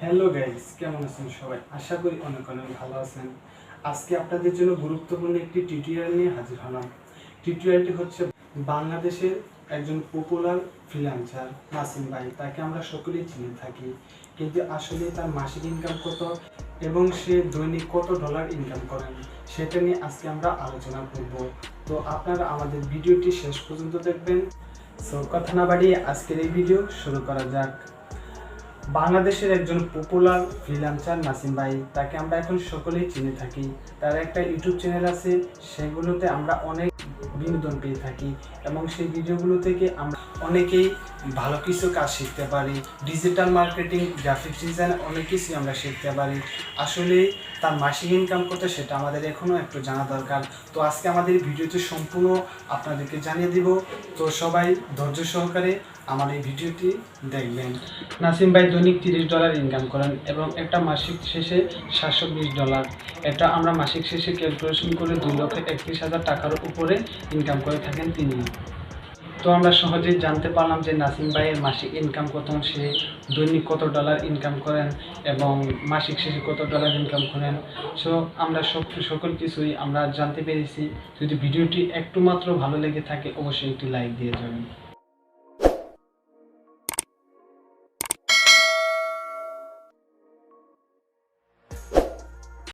Hello guys, কেমন আছেন সবাই? আশা করি অনেক অনেক ভালো আছেন। আজকে আপনাদের জন্য গুরুত্বপূর্ণ একটি টিউটোরিয়াল নিয়ে হাজির হলাম। টিউটোরিয়ালটি হচ্ছে বাংলাদেশের একজন পপুলার ফ্রিল্যান্সার নাসিম ভাই। তাকে আমরা সকলেই চিনে থাকি, কিন্তু আসলে তার মাসিক ইনকাম কত এবং সে দৈনিক কত ডলার ইনকাম করেন সেটা নিয়ে আজকে আমরা আলোচনা করব। তো আপনারা আমাদের ভিডিওটি শেষ পর্যন্ত দেখবেন। সো কথা না বাড়িয়ে আজকের এই ভিডিও শুরু করা যাক। বাংলাদেশের একজন পপুলার ফ্রিল্যান্সার নাসিম ভাই, তাকে আমরা এখন সকলেই চিনে থাকি। তার একটা ইউটিউব চ্যানেল আছে, সেগুলোতে আমরা অনেক বিনোদন পেয়ে থাকি এবং সেই ভিডিওগুলো থেকে আমরা অনেকেই ভালো কিছু কাজ শিখতে পারি। ডিজিটাল মার্কেটিং, গ্রাফিক্স ডিজাইন, অনেক কিছুই আমরা শিখতে পারি। আসলে তার মাসিক ইনকাম কত সেটা আমাদের এখনও একটু জানা দরকার। তো আজকে আমাদের ভিডিওটি সম্পূর্ণ আপনাদেরকে জানিয়ে দিব। তো সবাই ধৈর্য সহকারে আমার এই ভিডিওটি দেখবেন। নাসিম ভাই দৈনিক $30 ইনকাম করেন এবং একটা মাসিক শেষে $720। এটা আমরা মাসিক শেষে ক্যালকুলেশন করে 2,31,000 টাকার উপরে ইনকাম করে থাকেন তিনি। তো আমরা সহজেই জানতে পারলাম যে নাসিম ভাইয়ের মাসিক ইনকাম কত, সে দৈনিক কত ডলার ইনকাম করেন এবং মাসিক শেষে কত ডলার ইনকাম করেন। সো আমরা সকল কিছুই আমরা জানতে পেরেছি। যদি ভিডিওটি একটু মাত্র ভালো লেগে থাকে অবশ্যই একটি লাইক দিয়ে যাবেন।